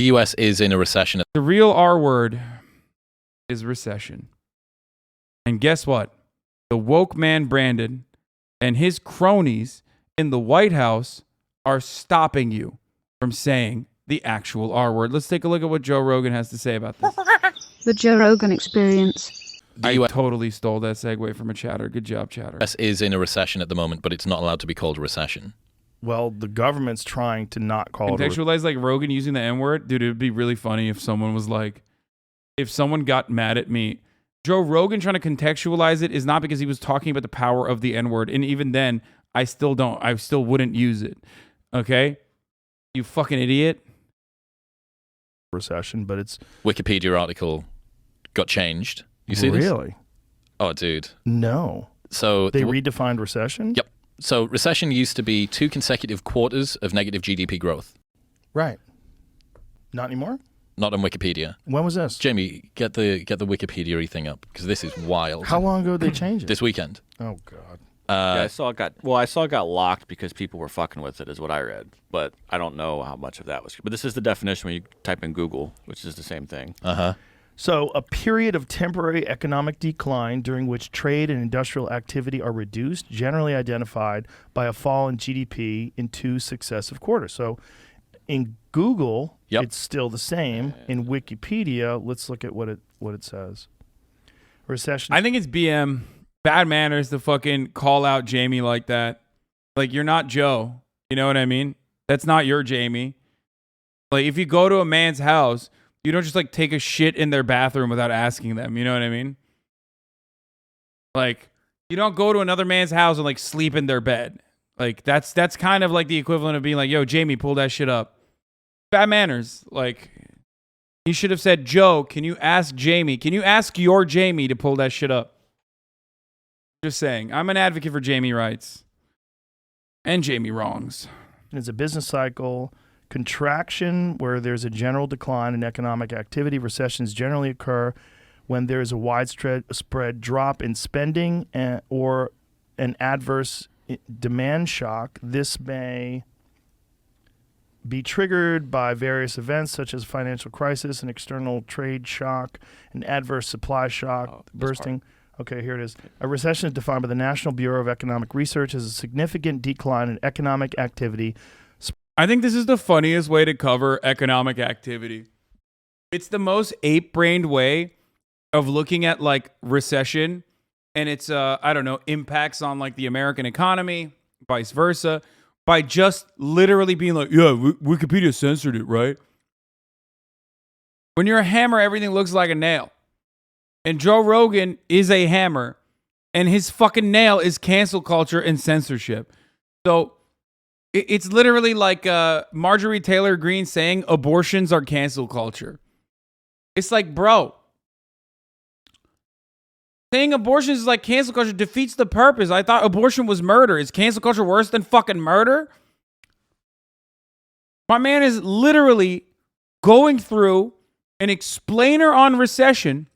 The U.S. is in a recession. The real R word is recession. And guess what? The woke man Brandon and his cronies in the White House are stopping you from saying the actual R word. Let's take a look at what Joe Rogan has to say about this. The Joe Rogan Experience. I totally stole that segue from a chatter. Good job, chatter. The U.S. is in a recession at the moment, but it's not allowed to be called a recession. Well, the government's trying to not call it contextualize like Rogan using the N-word. Dude, it would be really funny if someone was like, if someone got mad at me. Joe Rogan trying to contextualize it is not because he was talking about the power of the N-word. And even then, I still wouldn't use it. Okay? You fucking idiot. recession, but it's... Wikipedia article got changed. You see this? Really? Oh, dude. No. So they redefined recession? Yep. So recession used to be 2 consecutive quarters of negative GDP growth. Right. Not anymore? Not on Wikipedia. When was this? Jamie, get the Wikipedia thing up, because this is wild. How long ago did they change it? This weekend. Oh, God. Yeah, I saw it got locked because people were fucking with it, is what I read. But I don't know how much of that was. But this is the definition when you type in Google, which is the same thing. Uh-huh. So a period of temporary economic decline during which trade and industrial activity are reduced, generally identified by a fall in GDP in 2 successive quarters. So in Google, it's still the same. In Wikipedia, let's look at what it says. Recession. I think it's BM. Bad manners to fucking call out Jamie like that. Like, you're not Joe. You know what I mean? That's not your Jamie. Like, if you go to a man's house, you don't just, like, take a shit in their bathroom without asking them. You know what I mean? Like, you don't go to another man's house and, like, sleep in their bed. Like, that's kind of like the equivalent of being like, yo, Jamie, pull that shit up. Bad manners. Like, he should have said, Joe, can you ask Jamie? Can you ask your Jamie to pull that shit up? Just saying. I'm an advocate for Jamie rights. And Jamie wrongs. It's a business cycle. Contraction, where there's a general decline in economic activity. Recessions generally occur when there is a widespread drop in spending or an adverse demand shock. This may be triggered by various events such as financial crisis, an external trade shock, an adverse supply shock, bursting. Okay, here it is. A recession is defined by the National Bureau of Economic Research as a significant decline in economic activity. I think this is the funniest way to cover economic activity. It's the most ape-brained way of looking at, like, recession and its, I don't know, impacts on, like, the American economy, vice versa, by just literally being like, yeah, Wikipedia censored it, right? When you're a hammer, everything looks like a nail. And Joe Rogan is a hammer, and his fucking nail is cancel culture and censorship. So it's literally like Marjorie Taylor Greene saying abortions are cancel culture. It's like, bro, saying abortions is like cancel culture defeats the purpose. I thought abortion was murder. Is cancel culture worse than fucking murder? My man is literally going through an explainer on recession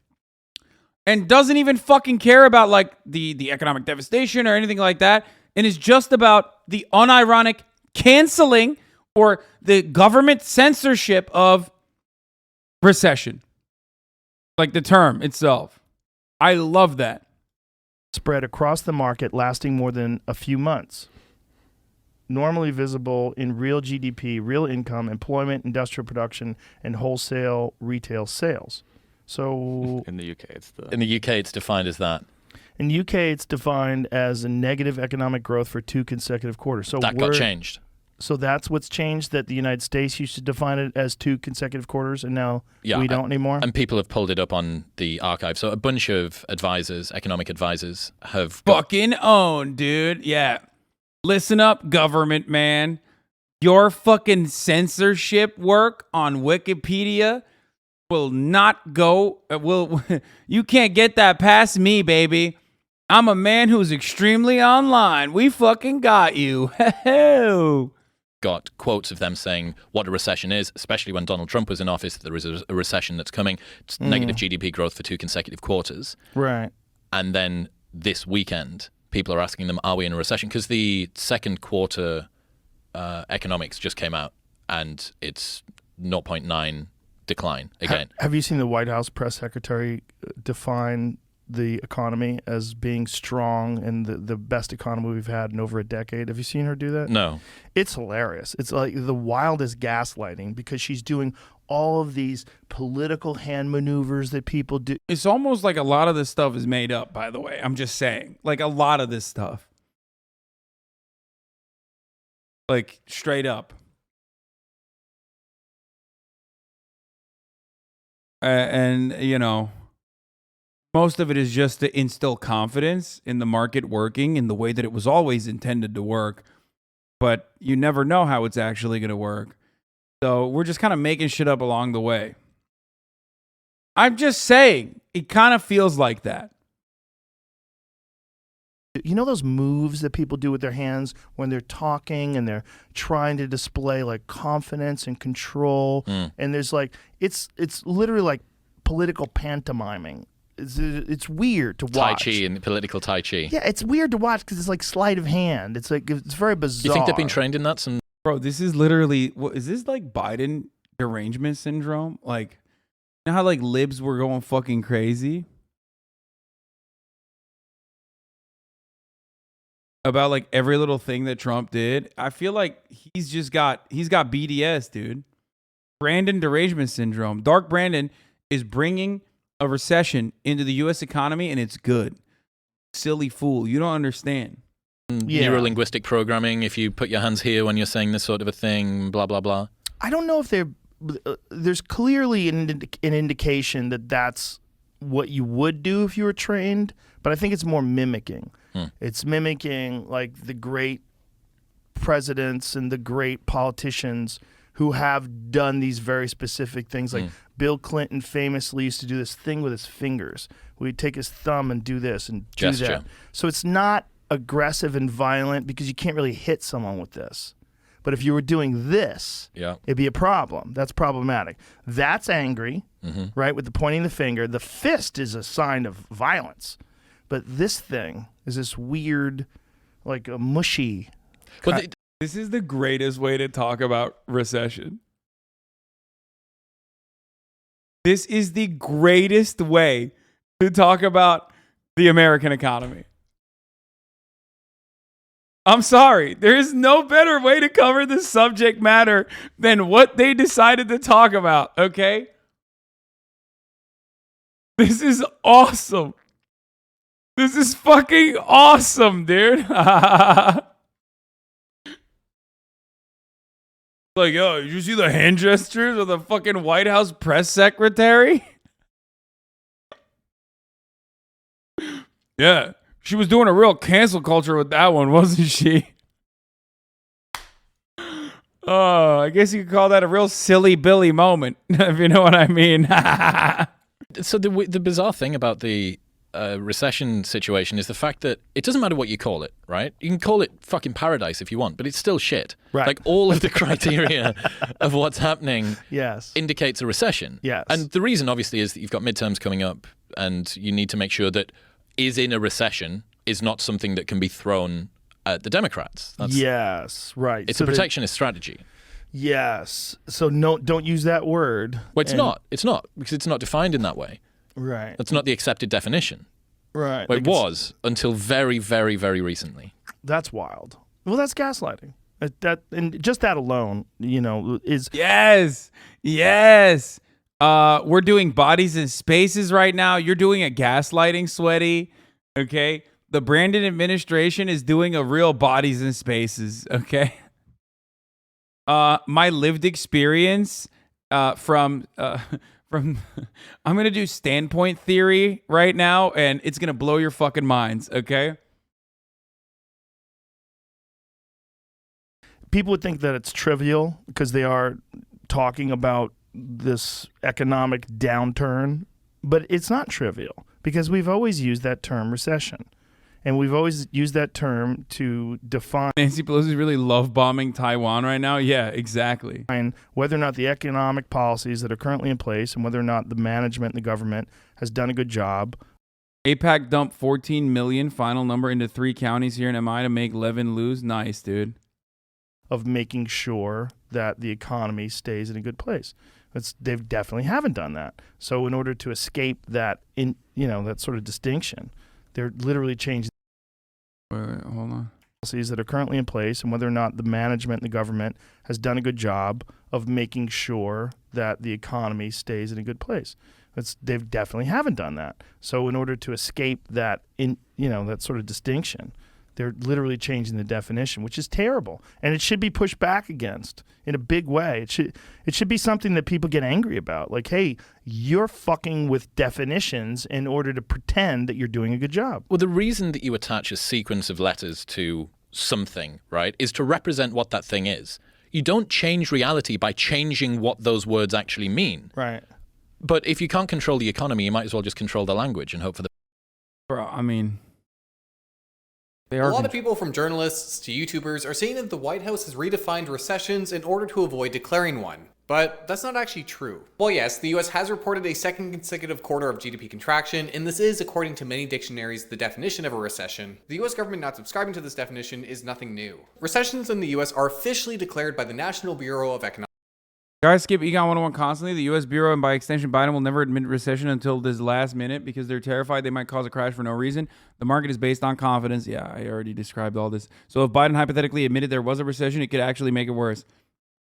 and doesn't even fucking care about, like, the economic devastation or anything like that, and is just about the unironic canceling or the government censorship of recession. Like the term itself. I love that. Spread across the market lasting more than a few months. Normally visible in real GDP, real income, employment, industrial production, and wholesale retail sales. So in the UK, it's defined as that. In the UK, it's defined as a negative economic growth for 2 consecutive quarters. So that got changed. So that's what's changed, that the United States used to define it as 2 consecutive quarters, and now we don't anymore? And people have pulled it up on the archive. So a bunch of advisors, economic advisors, have fucking owned, dude. Yeah. Listen up, government man. Your fucking censorship work on Wikipedia will not go, you can't get that past me, baby. I'm a man who's extremely online. We fucking got you. Got quotes of them saying what a recession is, especially when Donald Trump was in office, there is a recession that's coming. It's negative GDP growth for 2 consecutive quarters. Right. And then this weekend, people are asking them, are we in a recession? Because the second quarter economics just came out, and it's 0.9 decline again. Have you seen the White House press secretary define the economy as being strong and the best economy we've had in over a decade? Have you seen her do that? No. It's hilarious. It's like the wildest gaslighting because she's doing all of these political hand maneuvers that people do. It's almost like a lot of this stuff is made up, by the way. I'm just saying. Like, a lot of this stuff. Like, straight up. And, you know, most of it is just to instill confidence in the market working in the way that it was always intended to work. But you never know how it's actually going to work. So we're just kind of making shit up along the way. I'm just saying, it kind of feels like that. You know those moves that people do with their hands when they're talking and they're trying to display like confidence and control? And there's like, it's literally like political pantomiming. It's weird to watch. Tai Chi and political Tai Chi. Yeah, it's weird to watch because it's like sleight of hand. It's like, it's very bizarre. You think they've been trained in that? Bro, this is literally, what is this, like Biden derangement syndrome? Like, you know how like libs were going fucking crazy about like every little thing that Trump did? I feel like he's got BDS, dude. Brandon derangement syndrome. Dark Brandon is bringing a recession into the U.S. economy, and it's good. Silly fool. You don't understand. Neuro-linguistic programming, if you put your hands here when you're saying this sort of a thing, blah, blah, blah. I don't know if there's clearly an indication that that's what you would do if you were trained, but I think it's more mimicking. It's mimicking like the great presidents and the great politicians who have done these very specific things. Like Bill Clinton famously used to do this thing with his fingers. We'd take his thumb and do this and do Gesture. that. So it's not aggressive and violent because you can't really hit someone with this. But if you were doing this, it'd be a problem. That's problematic. That's angry, right, with the pointing the finger. The fist is a sign of violence. But this thing is this weird, like a mushy. This is the greatest way to talk about recession. This is the greatest way to talk about the American economy. I'm sorry. There is no better way to cover the subject matter than what they decided to talk about, okay? This is awesome. This is fucking awesome, dude. Like, yo, did you see the hand gestures of the fucking White House press secretary? Yeah. She was doing a real cancel culture with that one, wasn't she? Oh, I guess you could call that a real silly Billy moment, if you know what I mean. So the bizarre thing about the recession situation is the fact that it doesn't matter what you call it, right? You can call it fucking paradise if you want, but it's still shit. Right. Like all of the criteria of what's happening indicates a recession. Yes. And the reason obviously is that you've got midterms coming up and you need to make sure that is in a recession is not something that can be thrown at the Democrats. Right. It's a protectionist strategy. Yes. So no, don't use that word. Well, it's not. It's not because it's not defined in that way. Right. That's not the accepted definition. Right. Well, it was until very, very, very recently. That's wild. Well, that's gaslighting. And just that alone, you know, is yes. We're doing bodies and spaces right now. You're doing a gaslighting, sweaty. Okay. The Brandon administration is doing a real bodies and spaces. Okay. My lived experience from I'm going to do standpoint theory right now, and it's going to blow your fucking minds, okay? People would think that it's trivial because they are talking about this economic downturn, but it's not trivial because we've always used that term recession. And we've always used that term to define Nancy Pelosi's really love bombing Taiwan right now. Yeah, exactly. Whether or not the economic policies that are currently in place and whether or not the management and the government has done a good job. APAC dumped 14 million, final number, into 3 counties here in MI to make Levin lose. Nice, dude. of making sure that the economy stays in a good place. They definitely haven't done that. So in order to escape that, that sort of distinction, they're literally changing Wait, hold on. policies that are currently in place and whether or not the management and the government has done a good job of making sure that the economy stays in a good place. They definitely haven't done that. So in order to escape that, that sort of distinction, they're literally changing the definition, which is terrible, and it should be pushed back against in a big way. It should be something that people get angry about. Like, hey, you're fucking with definitions in order to pretend that you're doing a good job. Well, the reason that you attach a sequence of letters to something, right, is to represent what that thing is. You don't change reality by changing what those words actually mean. Right. But if you can't control the economy, you might as well just control the language and hope for the... Bro, I mean, A lot of people, from journalists to YouTubers, are saying that the White House has redefined recessions in order to avoid declaring one. But that's not actually true. Well, yes, the US has reported a second consecutive quarter of GDP contraction, and this is, according to many dictionaries, the definition of a recession. The US government not subscribing to this definition is nothing new. Recessions in the US are officially declared by the National Bureau of Economic. guys skip Econ 101 constantly. The U.S. Bureau and by extension Biden will never admit recession until this last minute because they're terrified they might cause a crash for no reason. The market is based on confidence. Yeah, I already described all this. So if Biden hypothetically admitted there was a recession, it could actually make it worse.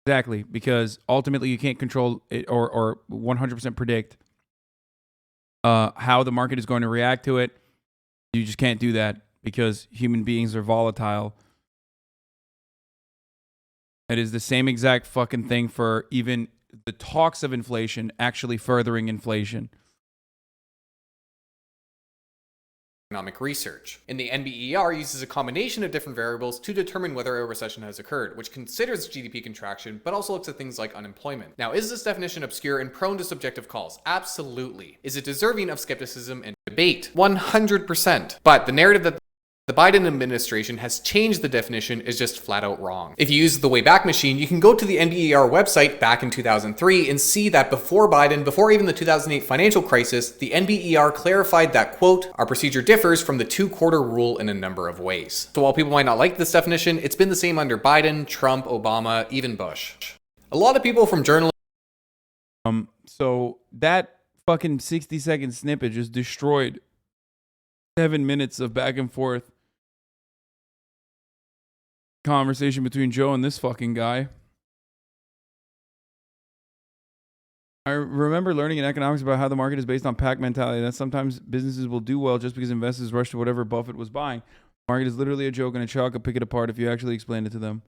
Exactly, because ultimately you can't control it or 100% predict how the market is going to react to it. You just can't do that because human beings are volatile. It is the same exact fucking thing for even the talks of inflation actually furthering inflation. Economic research. And the NBER uses a combination of different variables to determine whether a recession has occurred, which considers GDP contraction, but also looks at things like unemployment. Now, is this definition obscure and prone to subjective calls? Absolutely. Is it deserving of skepticism and debate? 100%. But the narrative that the Biden administration has changed the definition is just flat out wrong. If you use the Wayback Machine, you can go to the NBER website back in 2003 and see that before Biden, before even the 2008 financial crisis, the NBER clarified that, quote, our procedure differs from the two-quarter rule in a number of ways. So while people might not like this definition, it's been the same under Biden, Trump, Obama, even Bush. A lot of people from journalism... So that fucking 60-second snippet just destroyed 7 minutes of back and forth conversation between Joe and this fucking guy. I remember learning in economics about how the market is based on pack mentality. That sometimes businesses will do well just because investors rush to whatever Buffett was buying. The market is literally a joke and a child could pick it apart if you actually explain it to them.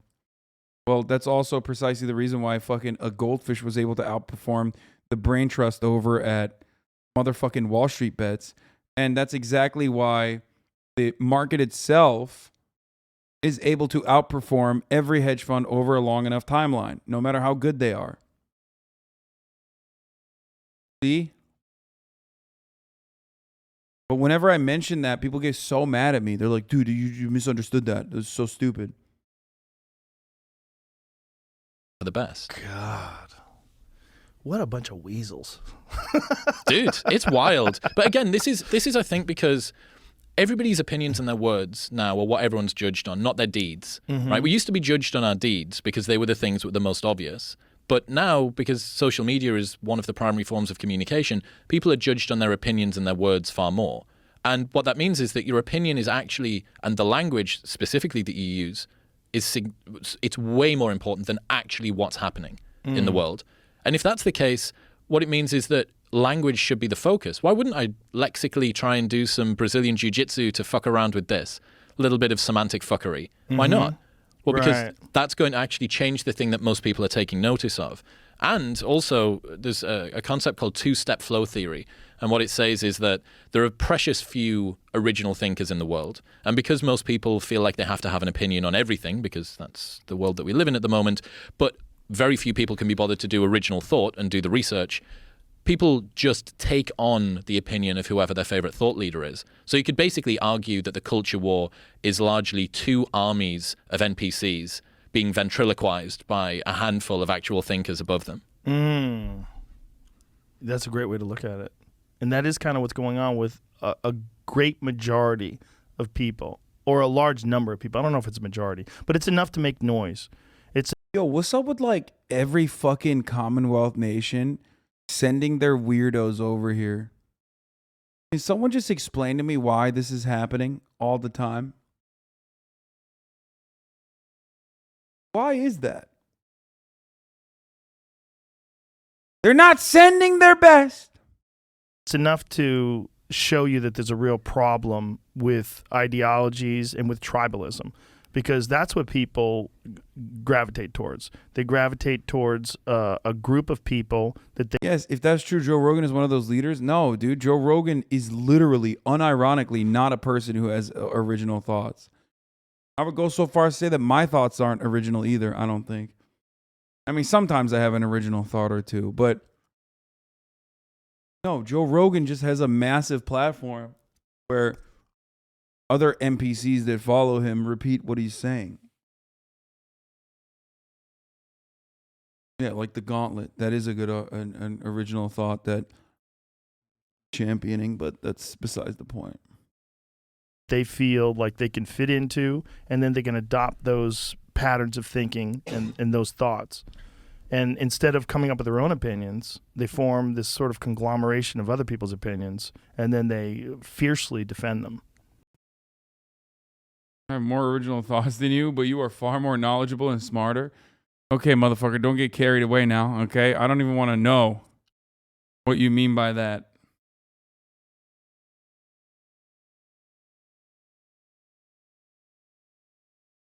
Well, that's also precisely the reason why fucking a goldfish was able to outperform the brain trust over at motherfucking Wall Street bets. And that's exactly why the market itself is able to outperform every hedge fund over a long enough timeline, no matter how good they are. See? But whenever I mention that, people get so mad at me. They're like, dude, you misunderstood that. That's so stupid. The best. God. What a bunch of weasels. Dude, it's wild. But again, this is I think because everybody's opinions and their words now are what everyone's judged on, not their deeds. Right? We used to be judged on our deeds because they were the things that were the most obvious. But now, because social media is one of the primary forms of communication, people are judged on their opinions and their words far more. And what that means is that your opinion is actually, and the language specifically that you use, it's way more important than actually what's happening in the world. And if that's the case, what it means is that language should be the focus. Why wouldn't I lexically try and do some Brazilian jiu-jitsu to fuck around with this? A little bit of semantic fuckery. Why not? Well, because that's going to actually change the thing that most people are taking notice of. And also, there's a concept called two-step flow theory. And what it says is that there are precious few original thinkers in the world. And because most people feel like they have to have an opinion on everything, because that's the world that we live in at the moment, but very few people can be bothered to do original thought and do the research, people just take on the opinion of whoever their favorite thought leader is. So you could basically argue that the culture war is largely two armies of NPCs being ventriloquized by a handful of actual thinkers above them. That's a great way to look at it. And that is kind of what's going on with a great majority of people, or a large number of people. I don't know if it's a majority, but it's enough to make noise. Yo, what's up with like every fucking Commonwealth nation sending their weirdos over here? Can someone just explain to me why this is happening all the time? Why is that? They're not sending their best. It's enough to show you that there's a real problem with ideologies and with tribalism, because that's what people gravitate towards. They gravitate towards a group of people that they... Yes, if that's true, Joe Rogan is one of those leaders. No, dude, Joe Rogan is literally, unironically, not a person who has original thoughts. I would go so far as to say that my thoughts aren't original either, I don't think. I mean, sometimes I have an original thought or two, but no, Joe Rogan just has a massive platform where other NPCs that follow him repeat what he's saying. Yeah, like the Gauntlet. That is a good an original thought that championing, but that's besides the point. They feel like they can fit into, and then they can adopt those patterns of thinking and those thoughts. And instead of coming up with their own opinions, they form this sort of conglomeration of other people's opinions, and then they fiercely defend them. I have more original thoughts than you, but you are far more knowledgeable and smarter. Okay, motherfucker, don't get carried away now, okay? I don't even want to know what you mean by that.